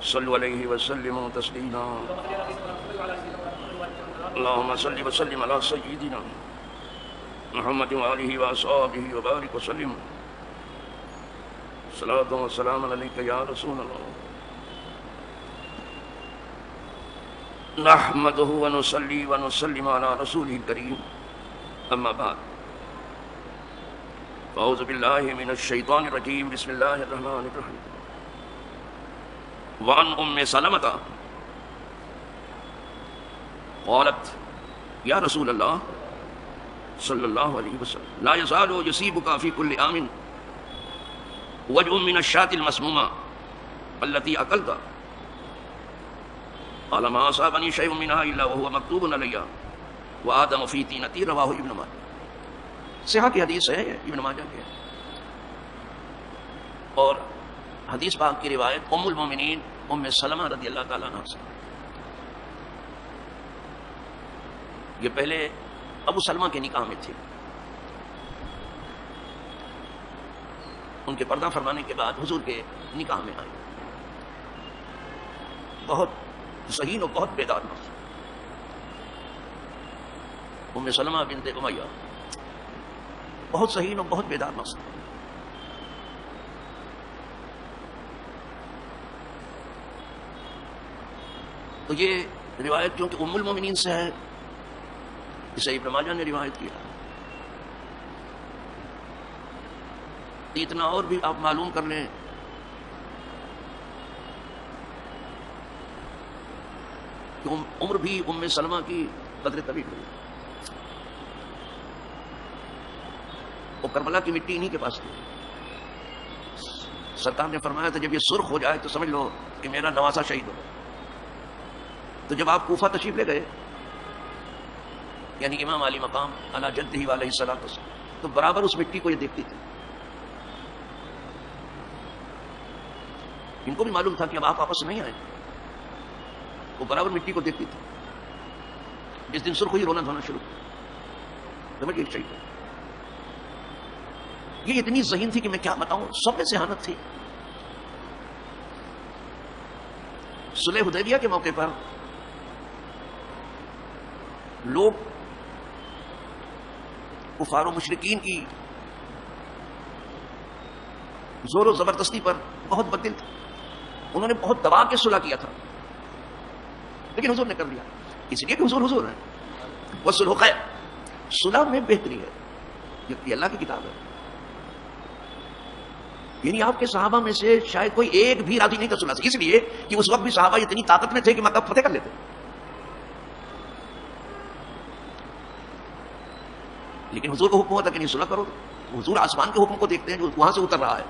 صلوا علیہ وسلم تسلیما اللهم صل وسلم على سيدنا محمد وآلہ وصحبہ وبارک وسلم صلاۃ و سلام علیک یا رسول اللہ نحمدہ ونصلی ونسلم علی رسولہ الکریم اما بعد اعوذ باللہ من الشیطان الرجیم بسم اللہ الرحمن الرحیم وعن ام سلمۃ قالت یا رسول اللہ صلی اللہ علیہ وسلم لا يزال يصيبك في كل عام وجع من الشاة المسمومة التي أكلتها قال ما أصابني شيء منها إلا وهو مكتوب علي وآدم في طينتي رواه ابن ماجہ. صحیح کی حدیث ہے ابن ماجہ کی، اور حدیث پاک کی روایت ام المومنین ام سلمہ رضی اللہ تعالیٰ عنہ سے. یہ پہلے ابو سلمہ کے نکاح میں تھے، ان کے پردہ فرمانے کے بعد حضور کے نکاح میں آئے. بہت ذہین و بہت بیدار نفس ام سلمہ بنت امیہ، بہت ذہین و بہت بیدار نفس. تو یہ روایت کیونکہ ام المومنین سے ہے، اسے ابن ماجہ نے روایت کیا. اتنا اور بھی آپ معلوم کر لیں کہ عمر بھی ام سلمہ کی قدر طویل ہوئی. وہ کربلا کی مٹی انہی کے پاس تھی. سرکار نے فرمایا تھا جب یہ سرخ ہو جائے تو سمجھ لو کہ میرا نواسا شہید ہو. تو جب آپ کوفہ تشریف لے گئے، یعنی امام علی مقام علی جدہ علیہ الصلوۃ والسلام، تو برابر اس مٹی کو یہ دیکھتی تھی. ان کو بھی معلوم تھا کہ اب آپ واپس نہیں آئے. وہ برابر مٹی کو دیکھتی تھی. جس دن سرخ ہوئی رونا دھونا شروع. سمجھ گئے شہید. یہ اتنی ذہین تھی کہ میں کیا بتاؤں، سب میں ذہانت تھی. صلح حدیبیہ کے موقع پر لوگ کفار و مشرکین کی زور و زبردستی پر بہت بددل تھے. انہوں نے بہت دبا کے صلح کیا تھا، لیکن حضور نے کر دیا، اس لیے کہ حضور ہے. وہ صلح خیر، صلح میں بہتری ہے. یہ اللہ کی کتاب ہے. یعنی آپ کے صحابہ میں سے شاید کوئی ایک بھی راضی نہیں تھا صلح سے، اس لیے کہ اس وقت بھی صحابہ اتنی طاقت میں تھے کہ مکہ فتح کر لیتے. لیکن حضور کو حکم ہوتا کہ نہیں صلح کرو. حضور آسمان کے حکم کو دیکھتے ہیں جو وہاں سے اتر رہا ہے.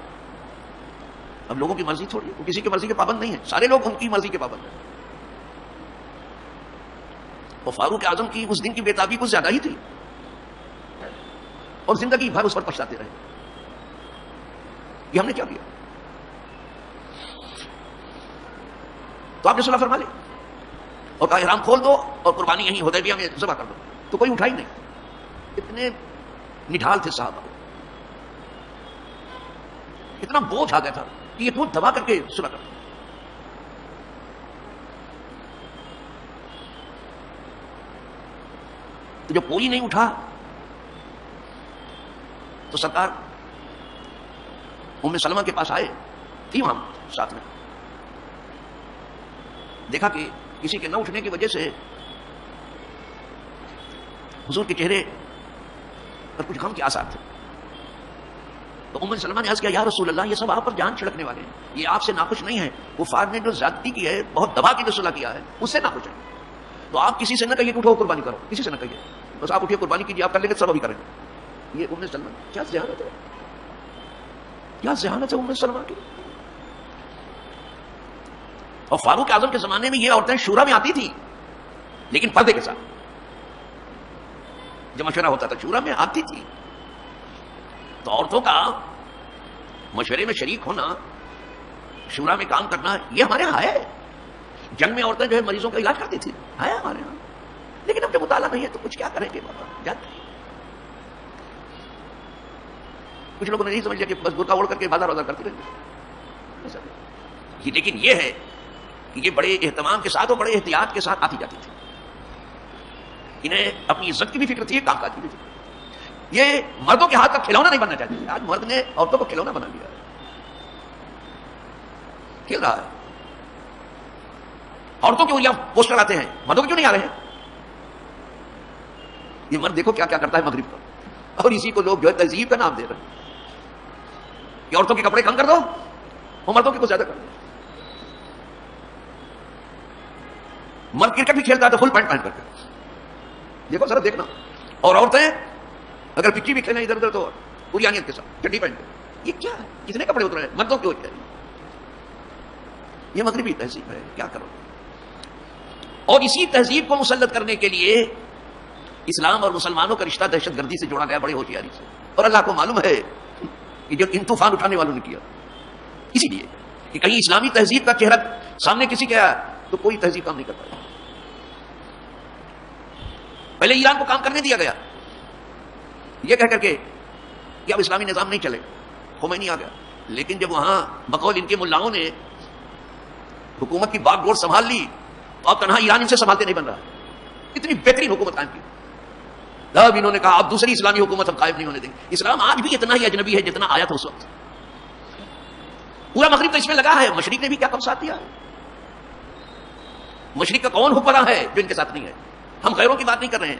اب لوگوں کی مرضی تھوڑی ہے، وہ کسی کی مرضی کے پابند نہیں ہے. سارے لوگ ان کی مرضی کے پابند ہیں. اور فاروق اعظم کی اس دن کی بےتابی کچھ زیادہ ہی تھی، اور زندگی بھر اس پر پچھتاتے رہے. یہ ہم نے کیا کیا؟ تو آپ نے صلح فرما لی اور کہا احرام کھول دو اور قربانی یہیں حدیبیہ میں ذبح کر دو. تو کوئی اٹھا ہی نہیں. اتنے نڈھال تھے صحابہ، اتنا بوجھ آ گیا تھا کہ یہ خود دبا کر کے صلح کر. تو جب کوئی نہیں اٹھا تو سرکار ام سلمہ کے پاس آئے، تھی وہاں ساتھ میں. دیکھا کہ کسی کے نہ اٹھنے کی وجہ سے حضور کے چہرے پر کچھ غم کے آثار تھے. تو ام سلمہ نے عرض کیا یا رسول اللہ، یہ سب آپ پر جان چھڑکنے والے ہیں، یہ آپ سے ناخوش نہیں ہے. کفار نے جو زیادتی کی ہے، بہت دبا کے جو صلح کیا ہے، اس سے ناخوش ہے. تو آپ کسی سے نہ کہیے کہ اٹھو قربانی کرو، کسی سے نہ کہیے. بس آپ اٹھیے قربانی کیجیے، آپ کر لیں گے سب ابھی کریں گے. یہ ام سلمہ کیا ذہانت ہے، کیا ذہانت ہے ام سلمہ کی. اور فاروق اعظم کے زمانے میں یہ عورتیں شورا میں آتی تھی، لیکن پردے کے ساتھ. جب مشورہ ہوتا تھا شورا میں آتی تھی. تو عورتوں کا مشورے میں شریک ہونا، شورا میں کام کرنا، یہ ہمارے یہاں ہے. جنگ میں عورتیں جو ہے مریضوں کا علاج کرتی تھی، ہے ہمارے یہاں. لیکن اب جب مطالعہ نہیں ہے تو کچھ کیا کریں گے بابا، جانتے ہیں. کچھ لوگوں نے نہیں سمجھ لیا کہ بس برقع اوڑھ کر کے بازار وازار کرتی رہتی. لیکن یہ ہے کہ یہ بڑے اہتمام کے ساتھ اور بڑے احتیاط کے ساتھ آتی جاتی تھی. انہیں اپنی عزت کی بھی فکر تھی, کام کاج کی بھی فکر. یہ مردوں کے ہاتھ کا کھلونا نہیں بننا چاہتے. آج مرد نے عورتوں کو کھلونا بنا لیا ہے, کھیل رہا ہے. عورتوں کے اولیاء پوسٹر آتے ہیں, مردوں کے کیوں نہیں آ رہے ہیں؟ یہ مرد دیکھو کیا کیا کرتا ہے مغرب کا, اور اسی کو لوگ جو ہے تہذیب کا نام دے رہے ہیں کہ عورتوں کے کپڑے کم کر دو اور مردوں کے کو زیادہ کر دو. مرد کرکٹ بھی کھیلتا ہے تو فل پینٹ پہن کر کے, دیکھو ذرا دیکھنا. اور عورتیں اگر پچی بھی کھیلیں ادھر ادھر تو پوری آنیت کے ساتھ چڈی پہن کر. یہ کیا ہے؟ کتنے کپڑے اتر رہے ہیں مردوں کے ہو جائے. یہ مغربی تہذیب ہے, کیا کرو. اور اسی تہذیب کو مسلط کرنے کے لیے اسلام اور مسلمانوں کا رشتہ دہشت گردی سے جوڑا گیا بڑے ہوشیاری سے. اور اللہ کو معلوم ہے کہ جو ان طوفان اٹھانے والوں نے کیا, اسی لیے کہ کہیں اسلامی تہذیب کا چہرہ سامنے کسی کے آیا تو کوئی تہذیب کام نہیں کر پائے. پہلے ایران کو کام کرنے دیا گیا یہ کہہ کر کے کہ اب اسلامی نظام نہیں چلے, خمینی آ گیا. لیکن جب وہاں بقول ان کے ملاؤں نے حکومت کی باغ ڈور سنبھال لی تو اب تنہا ایران ان سے سنبھالتے نہیں بن رہا. اتنی بہترین حکومت قائم کی. اب انہوں نے کہا اب دوسری اسلامی حکومت ہم قائم نہیں ہونے دیں گے. اسلام آج بھی اتنا ہی اجنبی ہے جتنا آیا تھا اس وقت. پورا مغرب تو اس میں لگا ہے. مشرق نے بھی کیا کم ساتھ دیا ہے. مشرق کا کون حکمراں ہے جو ان کے ساتھ نہیں ہے. ہم غیروں کی بات نہیں کر رہے ہیں.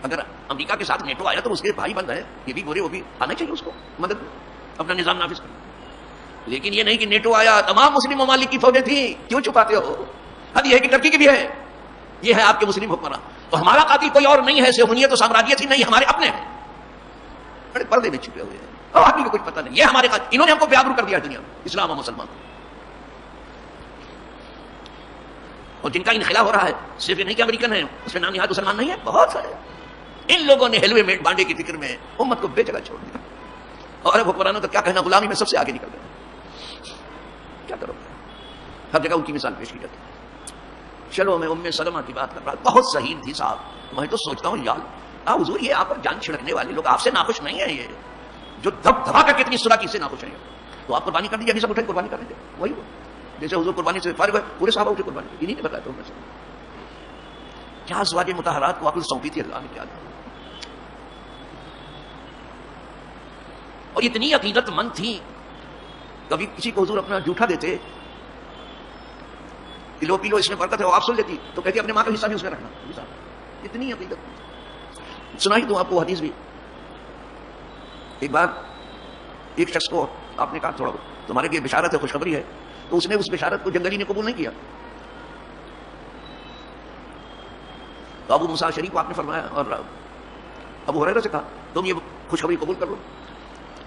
اگر امریکہ کے ساتھ نیٹو آیا تو اس کے بھائی بند ہے, یہ بھی گورے وہ بھی آنا چاہیے اس کو مدد اپنا نظام نافذ کرنا. لیکن یہ نہیں کہ نیٹو آیا تمام مسلم ممالک کی فوجیں تھیں, کیوں چھپاتے ہو. حد یہ ہے کہ ترکی کی بھی ہے. یہ ہے آپ کے مسلم حکمراں. تو ہمارا قاتل کوئی اور نہیں ہے, صہیونیت و سامراجیت ہی نہیں, ہمارے اپنے ہیں, بڑے پردے میں چھپے ہوئے ہیں اور آدمی کو کچھ پتہ نہیں. یہ ہمارے قاتل, انہوں نے ہم کو بیابرو کر دیا دنیا میں, اسلام اور مسلمان. اور جن کا انخلا ہو رہا ہے صرف یہ نہیں کہ امریکن ہے, اس میں نام نہاد مسلمان نہیں ہے, بہت سارے. ان لوگوں نے حلوے میٹ بانڈے کی فکر میں امت کو بے جگہ چھوڑ دیا. اور اب حکمرانوں کا کیا کہنا, غلامی میں سب سے آگے نکل گئے. کیا کرو, ہر جگہ ان کی مثال پیش کی جاتی. چلو میں ام سلمہ کی بات کر رہا, بہت صحیح تھی صاحب. میں تو سوچتا ہوں یار حضور یہ آپ پر جان چھڑکنے والے لوگ آپ سے ناخوش نہیں ہیں, یہ جو دب دبا کر کتنی سرا کس سے ناخوش ہیں, تو آپ قربانی کر دیجیے. ابھی سب اٹھے قربانی کر دیں گے. وہی جیسے حضور قربانی سے فارغ ہوئے پورے صحابہ اٹھے قربانی. انہیں نے بتایا تھا کیا ازواج مطہرات کو عقل سونپی تھی اللہ نے, کیا دیا. اور اتنی عقیدت مند تھی, کبھی کسی کو حضور اپنا جھوٹا دیتے کلو کلو اس میں برکت ہے, وہ آپ سن لیتی تو کہتی اپنے ماں کا حصہ بھی اس میں رکھنا. اتنی عقیدت. سنائی دوں آپ کو حدیث بھی. ایک بار ایک شخص کو آپ نے کہا تھوڑا تمہارے لیے بشارت ہے, خوشخبری ہے, تو اس نے اس بشارت کو جنگلی نے قبول نہیں کیا. تو ابو موسیٰ شریف کو آپ نے فرمایا اور ابو ہریرہ سے کہا تم یہ خوشخبری قبول کر لو,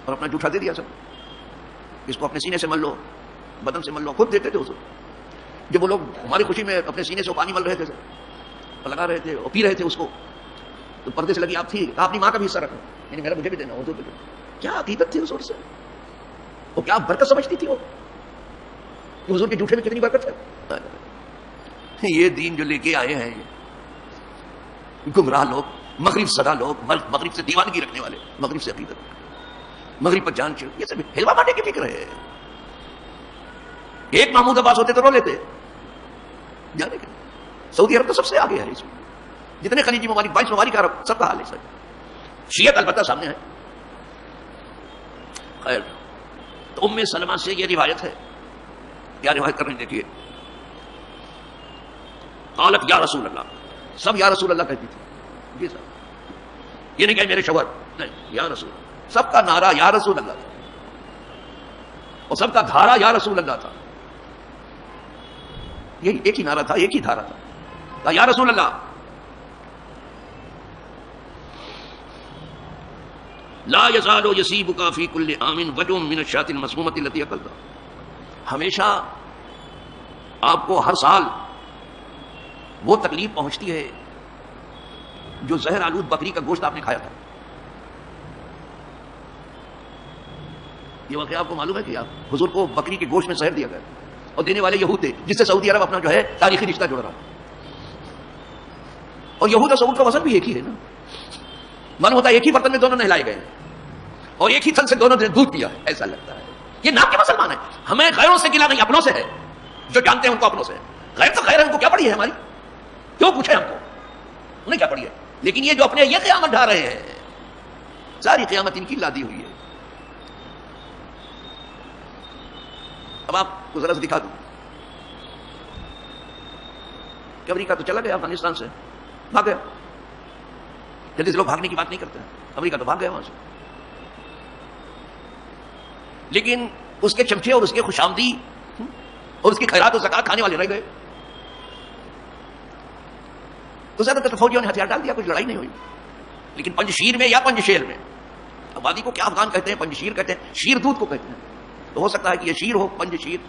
اور اپنا جھوٹا دے دیا سب. اس کو اپنے سینے سے مل لو, بدن سے مل لو. خود دیتے تھے اس. جب وہ لوگ ہماری خوشی میں اپنے سینے سے پانی مل رہے تھے اور لگا رہے تھے اور پی رہے تھے اس کو, تو پردے سے لگی آپ تھی, اپنی ماں کا بھی حصہ رکھو, یعنی میرا مجھے بھی دینا. حضور پہ کیا عقیدت تھی اس سے, وہ کیا برکت سمجھتی تھی وہ, حضور کے جھوٹے میں کتنی برکت ہے. یہ دین جو لے کے آئے ہیں یہ گمراہ لوگ, مغرب زدہ لوگ, مغرب سے دیوانگی رکھنے والے, مغرب سے عقیدت, مغرب پر جان چھوڑ, یہ سب حلوہ بانٹنے کی فکر ہے. ایک محمود عباس ہوتے تو رو لیتے جانے کے. سعودی عرب تو سب سے آگے ہے اس میں, جتنے خلیجی ممالک 22 ممالک عرب سب کا حال ہے. شیعت البتہ سامنے ہے. خیر, تو ام سلمہ سے یہ روایت ہے. کیا روایت کر رہے ہیں دیکھیے. قالت یا رسول اللہ, سب یا رسول اللہ کہتی تھی. یہ سب, یہ نہیں کہ میرے شوہر, نہیں, یا رسول اللہ. سب کا نعرہ یا رسول اللہ تھا, اور سب کا دھارا یا رسول اللہ تھا. یہ ایک ہی نعرہ تھا, ایک ہی دھارا تھا, یا رسول اللہ. لا یزال یصیبک فی کل عام وجع من الشاة المسمومۃ التي اکلتها. ہمیشہ آپ کو ہر سال وہ تکلیف پہنچتی ہے جو زہر آلود بکری کا گوشت آپ نے کھایا تھا. یہ واقعہ آپ کو معلوم ہے کہ آپ حضور کو بکری کے گوشت میں زہر دیا گیا, اور دینے والے یہود تھے جس سے سعودی عرب اپنا جو ہے تاریخی رشتہ جوڑ رہا. اور یہود اور سعود کا وزن بھی ایک ہی ہے نا, من ہوتا ہے ایک ہی برتن میں دونوں نہلائے گئے اور ایک ہی تھن سے دونوں نے دودھ پیا ہے, ایسا لگتا ہے. یہ نام کے مسلمان ہے, ہمیں غیروں سے گلا نہیں, اپنوں سے ہے. جو جانتے ہیں ان کو اپنوں سے. غیر تو غیر ہے، ان کو کیا پڑی ہے ہماری؟ کیوں پوچھے ہم کو؟ انہیں کیا پڑی ہے؟ لیکن یہ جو اپنے یہ قیامت ڈھا رہے ہیں، ساری قیامت ان کی لادی ہوئی ہے. اب آپ کو ذرا سے دکھا دوں کہ امریکہ تو چلا گیا افغانستان سے، بھاگ گیا. جلدی سے لوگ بھاگنے کی بات نہیں کرتے ہیں، امریکہ تو بھاگ گیا وہاں سے. لیکن اس کے چمچے اور اس کے خوشامدی اور اس کی خیرات و زکات کھانے والے رہ گئے. تو زیادہ تر فوجیوں نے ہتھیار ڈال دیا، کچھ لڑائی نہیں ہوئی. لیکن پنجشیر میں یا پنجشیر میں، آبادی کو کیا افغان کہتے ہیں، پنجشیر کہتے ہیں، شیر دودھ کو کہتے ہیں. تو ہو سکتا ہے کہ یہ شیر ہو، پنجشیر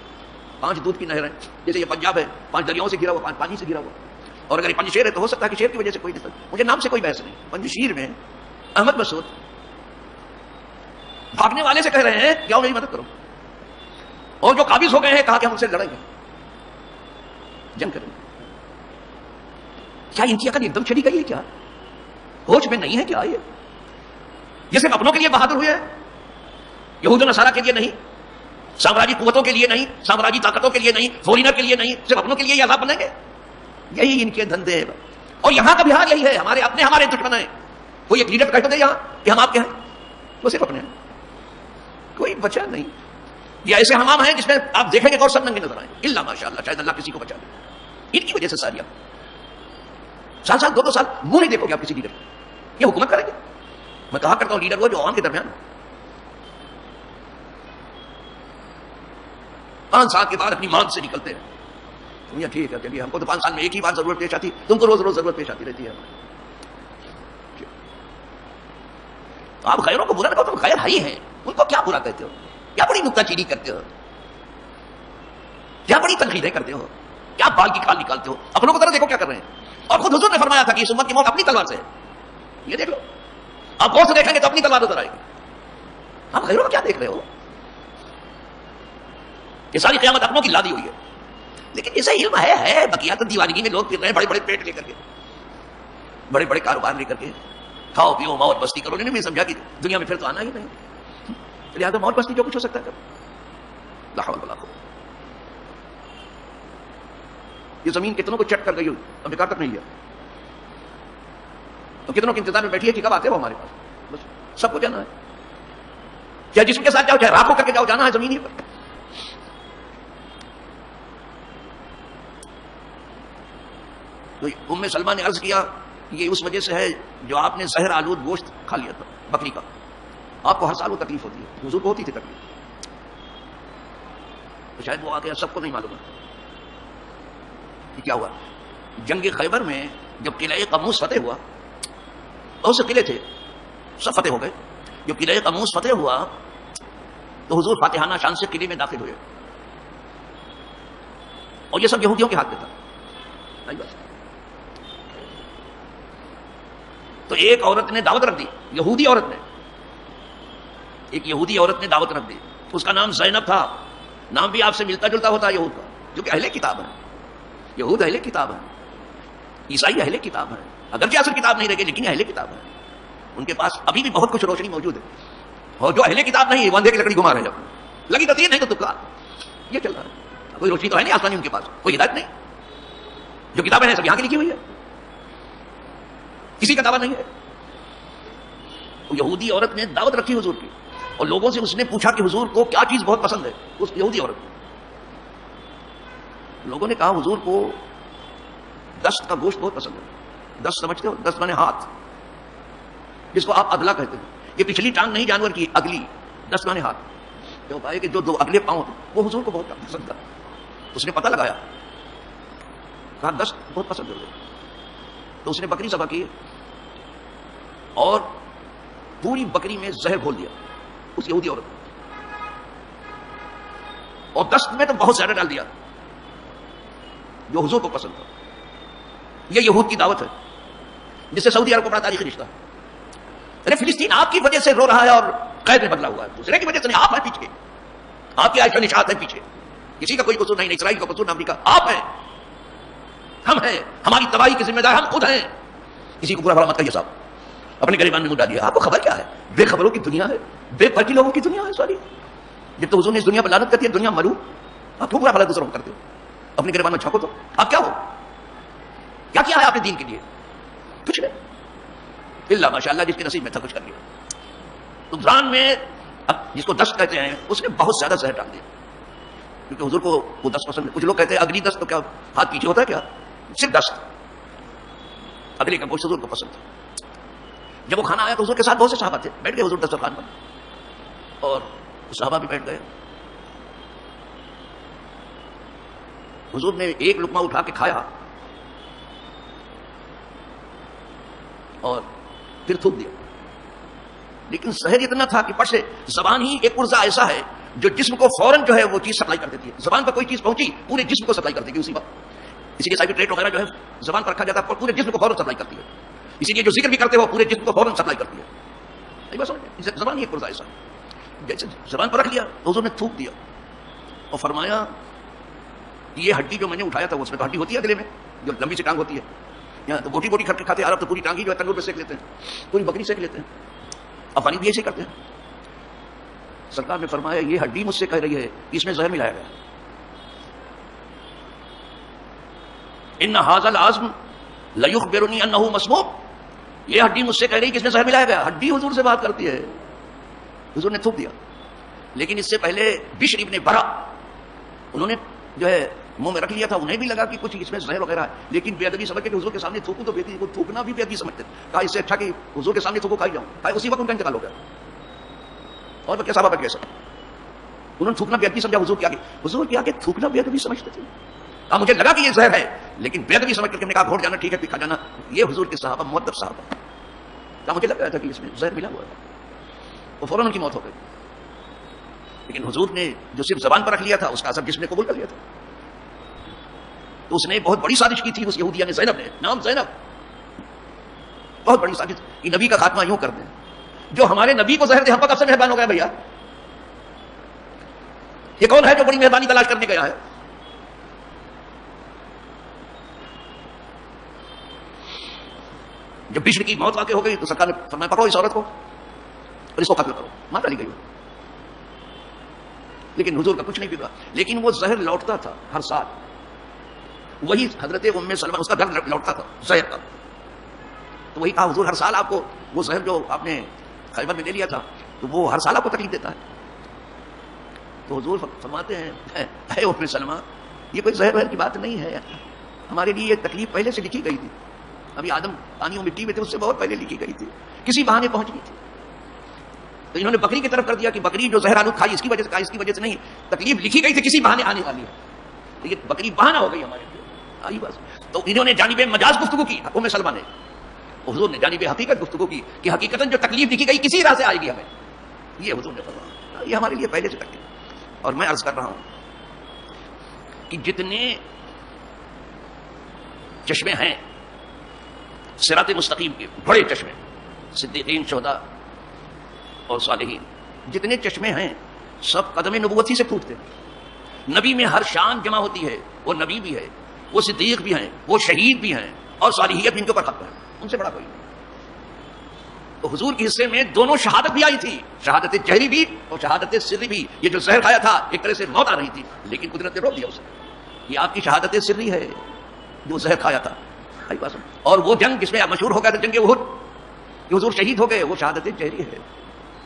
5 دودھ کی نہر ہے، جیسے یہ پنجاب ہے 5 دریاؤں سے گھرا ہوا، 5 پانی سے گھرا ہوا. اور اگر یہ پنجشیر ہے تو ہو سکتا ہے کہ شیر کی وجہ سے کوئی نہیں. مجھے نام سے کوئی بحث نہیں. پنجشیر میں احمد مسعود بھاگنے والے سے کہہ رہے ہیں کہ آؤ میری مدد کرو، اور جو قابض ہو گئے ہیں کہا کہ ہم ان سے لڑیں گے، جنگ کریں گے. کیا ان کی عقل ایک دم چلی گئی ہے؟ کیا ہوش میں نہیں ہے کیا؟ یہ صرف اپنوں کے لیے بہادر ہوئے ہیں، یہود و نصارہ کے لیے نہیں، سامراجی قوتوں کے لیے نہیں، سامراجی طاقتوں کے لیے نہیں، فورینر کے لیے نہیں، صرف اپنوں کے لیے یہ عذاب بنیں گے. یہی ان کے دھندے ہیں. اور یہاں کا بھی حال یہی ہے. ہمارے اپنے ہمارے دشمن ہیں. کوئی ایک لیڈر کہہ تو دے یہاں کہ ہم آپ کے ہیں، وہ صرف اپنے ہیں، کوئی بچا نہیں. یہ ایسے حمام ہیں جس میں آپ دیکھیں گے اور سب ننگے نظر آئیں، الا ماشاء اللہ، شاید اللہ کسی کو بچا دے. ان کی وجہ سے ساری سال 2 سال منہ نہیں دیکھو گے آپ کسی لیڈر یہ حکومت کریں گے. میں کہا کرتا ہوں لیڈر وہ جو عوام کے درمیان 5 سال کے بعد اپنی مان سے نکلتے ہیں. ٹھیک ہے چلیے، ہم کو تو 5 سال میں ایک ہی بار ضرورت پیش آتی، تم کو روز روز ضرورت پیش آتی رہتی ہے. آپ غیروں کو برا نہ کرو، تم غیر ہی ہیں، ان کو کیا برا کہتے ہو؟ کیا بڑی نکتہ چینی کرتے ہو؟ کیا بڑی تنقیدیں کرتے ہو؟ کیا بال کی کھال نکالتے ہو؟ اپنوں کو ذرا دیکھو کیا کر رہے ہیں. اور خود حضور نے فرمایا تھا کہ اس امت کی موت اپنی تلوار سے ہے. یہ دیکھ لو، آپ غور سے دیکھیں گے تو اپنی تلوار نظر آئے گی. آپ غیروں کو کیا دیکھ رہے ہو؟ یہ ساری قیامت اپنوں کی لادی ہوئی ہے. لیکن جیسا علم ہے بقیات دیوانگی میں لوگ پھر رہے ہیں بڑے بڑے پیٹ لے کر کے، بڑے بڑے کاروبار لے کر کے، کھاؤ پیو موت بستی کرو. انہوں نے سمجھا کہ دنیا میں پھر تو آنا ہی نہیں، لہٰذا موت بستی جو کچھ ہو سکتا ہے. لا حول ولا قوت. یہ زمین کتنوں کو چٹ کر گئی ہو، اب بیکار تک نہیں ہے. تو کتنوں کے انتظار میں بیٹھی ہے کہ کب آتے ہو ہمارے پاس. بس سب کو جانا ہے، چاہے جسم کے ساتھ جاؤ چاہے راہ کو کر کے جاؤ، جانا ہے زمین ہی پر. تو ام سلمہ نے عرض کیا یہ اس وجہ سے ہے جو آپ نے زہر آلود گوشت کھا لیا تھا بکری کا. آپ کو ہر سال وہ تکلیف ہوتی ہے، حضور کو ہوتی تھی تکلیف. تو شاید وہ واقعہ سب کو نہیں معلوم ہے کہ کیا ہوا. جنگ خیبر میں جب قلعہ قموس فتح ہوا، بہت سے قلعے تھے سب فتح ہو گئے. جب قلعہ قموس فتح ہوا تو حضور فاتحانہ شان سے قلعے میں داخل ہوئے، اور یہ سب یہودیوں کے ہاتھ میں تھا. تو ایک عورت نے دعوت رکھ دی، یہودی عورت نے، ایک یہودی عورت نے دعوت رکھ دی. اس کا نام زینب تھا. نام بھی آپ سے ملتا جلتا ہوتا ہے یہود کا، جو کہ اہل کتاب ہے. یہود اہل کتاب ہے، عیسائی اہل کتاب ہے. اگرچہ اصل کتاب نہیں رہے لیکن اہل کتاب ہے. ان کے پاس ابھی بھی بہت کچھ روشنی موجود ہے. اور جو اہل کتاب نہیں ہے وہ اندھے کی لکڑی گھما رہے ہیں، لگی تو تیر نہیں تو تکا، یہ چل رہا ہے. کوئی روشنی تو ہے نہیں آسمانی ان کے پاس، کوئی ہدایت نہیں. جو کتابیں ہیں سب یہاں کی لکھی ہوئی ہے، کسی کا دعویٰ نہیں ہے. یہودی عورت نے دعوت رکھی حضور کی، اور لوگوں سے اس نے پوچھا کہ حضور کو کیا چیز بہت پسند ہے. اس یہودی عورت لوگوں نے کہا حضور کو دست کا گوشت بہت پسند ہے. دست سمجھتے ہو؟ دست مانے ہاتھ، جس کو آپ ادلا کہتے ہیں. یہ پچھلی ٹانگ نہیں جانور کی، اگلی. دست مانے ہاتھ. تو پائے کہ جو 2 اگلے پاؤں تھے وہ حضور کو بہت پسند تھا. اس نے پتہ لگایا، کہا دست بہت پسند ہے. تو اس نے بکری ذبح کی اور پوری بکری میں زہر گھول دیا اس یہودی عورت نے، اور دست میں تو بہت زیادہ ڈال دیا جو حضور کو پسند تھا. یہ یہود کی دعوت ہے جس سے سعودی عرب کو بڑا تاریخی رشتہ ہے. ارے فلسطین آپ کی وجہ سے رو رہا ہے اور قید میں بدلا ہوا ہے، دوسرے کی وجہ سے نہیں. آپ ہیں پیچھے، آپ کی عائشہ نشاط ہے پیچھے. کسی کا کوئی قصور نہیں، اسرائیل کا قصور نہ امریکہ. آپ ہیں، ہم ہیں، ہماری تباہی کے ذمہ دار ہم خود ہیں. کسی کو برا بھلا مت کہیے صاحب، اپنے گریبان میں منہ ڈالیے. آپ کو خبر کیا ہے؟ بے خبروں کی دنیا ہے، بے فرقی لوگوں کی دنیا ہے ساری. جب تو حضور نے اس دنیا پر لعنت کرتی ہے، دنیا ملو. آپ کو برا بھلا دوسروں کو کرتے ہو. اپنے گریبان میں جھانکو تو آپ کیا ہو؟ کیا کیا ہے آپ نے دین کے لیے؟ کچھ نہیں، اللہ ماشاء اللہ جس کے نصیب میں تھا کچھ کر لیا۔ رمضان میں جس کو دست کہتے ہیں اس نے بہت زیادہ زہر ڈال دیا، کیونکہ حضور کو وہ دست پسند ہے۔ کچھ لوگ کہتے ہیں اگلی دست تو کیا ہاتھ پیچھے ہوتا ہے کیا؟ صرف دست، اگلے کا گوشت حضور کو پسند تھا۔ جب وہ کھانا آیا تو حضور کے ساتھ بہت سے صحابہ تھے، بیٹھ گئے حضور دسترخوان پر، اور صحابہ بھی بیٹھ گئے۔ حضور نے ایک لقمہ اٹھا کے کھایا اور پھر تھوک دیا، لیکن زہر اتنا تھا کہ پٹ سے زبان ہی ایک پرزہ ایسا ہے جو جسم کو فوراً جو ہے وہ چیز سپلائی کر دیتی ہے۔ زبان پر کوئی چیز پہنچی پورے جسم کو سپلائی کر دے گی اسی وقت۔ اسی لیے سائٹریٹ وغیرہ جو ہے زبان پر رکھا جاتا ہے، پورے جسم کو فوراً سپلائی کرتی ہے۔ اسی لیے جو ذکر بھی کرتے ہو پورے جسم کو فوراً سپلائی کرتی ہے۔ زبان ہی ایک پرزہ ایسا جیسے زبان پر رکھ لیا تو حضور نے تھوک دیا اور فرمایا یہ ہڈی جو میں نے اٹھایا تھا اس میں تو ہڈی ہوتی ہے گلے میں جو لمبی سی ٹانگ ہوتی ہے، یہاں تو بوٹی بوٹی کھاتے ہیں، عرب تو پوری ٹانگ ہی جو ہے تندور پہ سیک لیتے ہیں، پوری بکری سیک لیتے ہیں، اب پانی بھی ایسے کرتے ہیں۔ سرکار نے فرمایا یہ ہڈی مجھ سے کہہ رہی ہے اس میں زہر ملایا گیا، ان ھذا العظم لیخبرنی انہ مسموم، یہ ہڈی مجھ سے کہہ رہی ہے کہ اس میں زہر ملایا گیا۔ ہڈی حضور سے بات کرتی ہے۔ حضور نے تھوک دیا، لیکن اس سے پہلے بشر ابن برا انہوں نے جو ہے منہ میں رکھ لیا تھا، انہیں بھی لگا کہ کچھ اس میں زہر وغیرہ ہے، لیکن بے ادبی سمجھ کے حضور کے سامنے تھوکوں تو بےتی کو تھوکنا بھی بے ادبی سمجھتے، کہا اس سے اچھا کہ حضور کے سامنے تھوکو کھائی جاؤں، کہا اسی وقت ان کا انتقال ہو گیا۔ اور وہ کیسا بابا کیسا انہوں نے تھوکنا بے ادبی سمجھا حضور کے آگے، حضور کے آگے تھوکنا بے ادبی سمجھتے تھے۔ کہا مجھے لگا کہ یہ زہر ہے لیکن بے ادبی سمجھ کر کے نے کہا گھوٹ جانا ٹھیک ہے پھر کھا جانا۔ یہ حضور کے صحابہ مؤدب صحابہ، کہا مجھے لگ رہا تھا کہ اس میں زہر ملا ہوا ہے، وہ فوراً ان کی موت ہو گئی۔ لیکن حضور نے جو صرف زبان پر رکھ لیا تھا اس کا اثر جسم نے قبول کر لیا تھا، تو اس نے بہت بڑی سازش کی تھی اس یہودیہ نے، زینب نے، نام زینب، بہت بڑی سازش کہ نبی کا خاتمہ یوں کر دیں، جو ہمارے نبی کو زہر دے ہم پر کب سے مہربان ہو گیا بھیا؟ یہ کون ہے جو بڑی مہربانی تلاش کرنے گیا ہے؟ جب بشر کی موت واقع ہو گئی تو سرکار نے فرمایا پکڑو اس عورت کو اور اس کو قتل کرو، مار ڈالی گئی۔ لیکن حضور کا کچھ نہیں بگڑا، لیکن وہ زہر لوٹتا تھا ہر سال، وہی حضرت ام سلمہ اس کا درد لوٹتا تھا زہر کا، تو وہی کہا حضور ہر سال آپ کو وہ زہر جو آپ نے خیبر میں لے لیا تھا تو وہ ہر سال آپ کو تکلیف دیتا ہے۔ تو حضور فرماتے ہیں اے ام سلمہ یہ کوئی زہر کی بات نہیں ہے، ہمارے لیے یہ تکلیف پہلے سے لکھی گئی تھی، ابھی آدم پانی و مٹی میں تھے اس سے بہت پہلے لکھی گئی تھی، کسی بہانے پہنچ گئی تھی۔ تو انہوں نے بکری کی طرف کر دیا کہ بکری جو زہر آلود کھائی اس کی وجہ سے، کہا اس کی وجہ سے نہیں، تکلیف لکھی گئی تھی کسی بہانے آنے والی ہے، تو یہ بکری بہانہ ہو گئی ہمارے لیے، آئی بس۔ تو انہوں نے جانب مجاز گفتگو کی ام سلمہ نے، حضور نے جانب حقیقت گفتگو کی کہ حقیقتاً جو تکلیف لکھی گئی کسی راہ سے آئے گی ہمیں، یہ حضور نے فرمایا، یہ ہمارے لیے پہلے سے تکلیف۔ اور میں عرض کر رہا ہوں کہ جتنے چشمے ہیں صراط مستقیم کے بڑے چشمے، صدیقین، شہداء اور صالحین، جتنے چشمے ہیں سب قدم نبوت ہی سے پھوٹتے ہیں۔ نبی میں ہر شان جمع ہوتی ہے، وہ نبی بھی ہے، وہ صدیق بھی ہیں، وہ شہید بھی ہیں، اور صالحیت بھی ان کے اوپر ختم ہے، ان سے بڑا کوئی نہیں۔ تو حضور کے حصے میں دونوں شہادت بھی آئی تھی، شہادت جہری بھی اور شہادت سری بھی۔ یہ جو زہر کھایا تھا ایک طرح سے موت آ رہی تھی لیکن قدرت نے روک دیا اسے، یہ آپ کی شہادت سری ہے جو زہر کھایا تھا۔ اور وہ جنگ جس میں مشہور ہو گیا تھا جنگ احد، کہ حضور شہید ہو گئے، وہ شہادت جہری ہے۔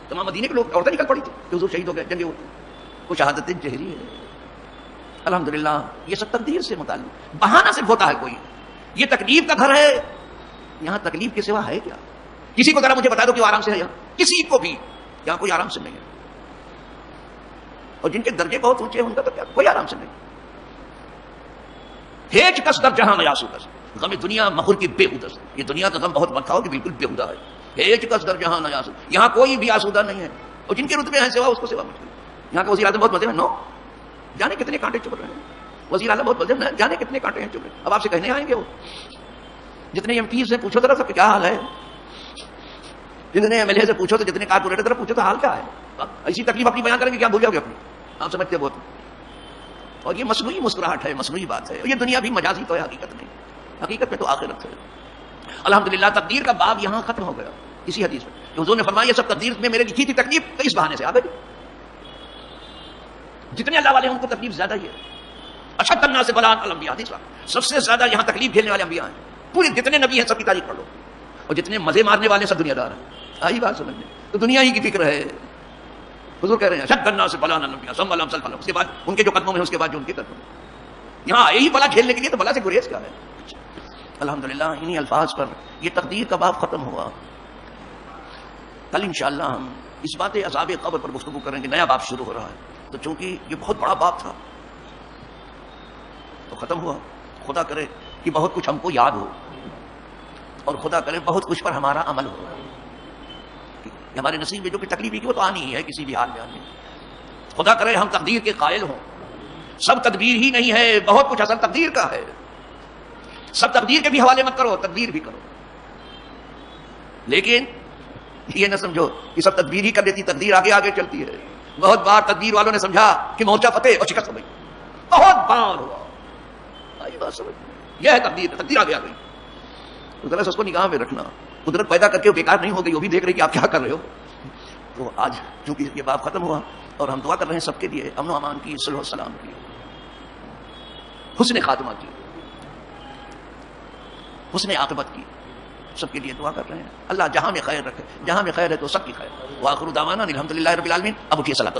تمام مدینے کے لوگ عورتیں نکل پڑی تھی کہ حضور شہید ہو گئے جنگ احد، وہ شہادت جہری ہے۔ الحمدللہ یہ سب تقدیر سے متعلق، بہانہ صرف ہوتا ہے کوئی، یہ تکلیف کا گھر ہے، یہاں تکلیف کے سوا ہے کیا؟ کسی کو ذرا مجھے بتا دو کہ وہ آرام سے ہے، یہاں کسی کو بھی یہاں کوئی آرام سے نہیں ہے، اور جن کے درجے بہت اونچے ہیں ان کا تو کیا کوئی آرام سے نہیں۔ ہیچ کس در جہاں میاسو کس، غم دنیا مخر کی بے ہودس، یہ دنیا کا غم بہت مت کھاؤ کہ بالکل بے ہودہ ہے۔ ہیچ کس در جہاں نیاسو، یہاں کوئی بھی آسودہ نہیں ہے، اور جن کے رتبے ہیں سوا اس کو سوا مشکل۔ یہاں کا وزیر اعظم بہت مزے میں، نو جانے کتنے کانٹے چبھ رہے ہیں، وزیر اعظم بہت مزے میں، جانے کتنے کانٹے ہیں چبھ رہے ہیں۔ اب آپ سے کہنے آئیں گے وہ جتنے ایم پی سے پوچھو ذرا سب کیا حال ہے، جتنے ایم ایل اے سے پوچھو تو جتنے کارپوریٹر ذرا پوچھو تو حال کیا ہے، ایسی تکلیف اپنی بیان کریں گے کیا بھول جاؤ گے اپنی، آپ سمجھتے بہت۔ اور یہ مصنوعی مسکراہٹ ہے، مصنوعی بات ہے، یہ دنیا بھی مجازی تو ہے، حقیقت نہیں، حقیقت میں تو آخرت ہے۔ الحمدللہ تقدیر کا باب یہاں ختم ہو گیا اسی حدیث میں کہ حضور نے فرمایا یہ سب تقدیر میں میرے لکھی تھی تکلیف تو اس بہانے سے آ گئی۔ جتنے اللہ والے ہیں ان کو تکلیف زیادہ ہی ہے، اشد الناس بلاء الانبیاء، سب سے زیادہ یہاں تکلیف جھیلنے والے انبیاء ہیں. پورے جتنے نبی ہیں سب کی تاریخ پڑھ لو، اور جتنے مزے مارنے والے سب دنیا دار ہیں. آئی بات سمجھ میں؟ تو دنیا ہی کی فکر ہے. حضور کہہ رہے ہیں اشد الناس بلاء الانبیاء ثم الامثال، اس کے بعد ان کے جو قدموں میں اس کے بعد جو ان کے قدموں میں. یہاں آئے ہی بلا کھیلنے کے لیے، تو بلا سے گریز کیا ہے؟ الحمدللہ انہی الفاظ پر یہ تقدیر کا باب ختم ہوا. کل انشاءاللہ ہم اس بات عذاب قبر پر گفتگو کریں گے. نیا باب شروع ہو رہا ہے، تو چونکہ یہ بہت بڑا باب تھا تو ختم ہوا. خدا کرے کہ بہت کچھ ہم کو یاد ہو، اور خدا کرے بہت کچھ پر ہمارا عمل ہو. ہمارے نصیب میں جو کہ تکلیف کی وہ تو آنی ہی ہے، کسی بھی حال میں آنی ہے. خدا کرے ہم تقدیر کے قائل ہوں. سب تدبیر ہی نہیں ہے، بہت کچھ اصل تقدیر کا ہے. سب تقدیر کے بھی حوالے مت کرو، تدبیر بھی کرو. لیکن یہ نہ سمجھو کہ سب تدبیر ہی کر دیتی، تقدیر آگے آگے چلتی ہے. بہت بار تدبیر والوں نے سمجھا کہ مورچہ فتح اور شکست ہو گئی، بہت بار ہوا. آئی بات سمجھ؟ یہ ہے تقدیر، تقدیر آگے آ گئی. ذرا اس کو نگاہ میں رکھنا. قدرت پیدا کر کے وہ بیکار نہیں ہو گئی، وہ بھی دیکھ رہی کہ آپ کیا کر رہے ہو. تو آج چونکہ یہ باب ختم ہوا، اور ہم دعا کر رہے ہیں سب کے لیے امن و امان کی، صلح و سلام کی، حسن خاتمہ کی، حسن عاقبت کی. سب کے لیے دعا کر رہے ہیں. اللہ جہاں میں خیر رکھے، جہاں میں خیر ہے تو سب کی خیر. وآخر دعوانا الحمدللہ رب العالمین. اب اٹھیے صلاۃ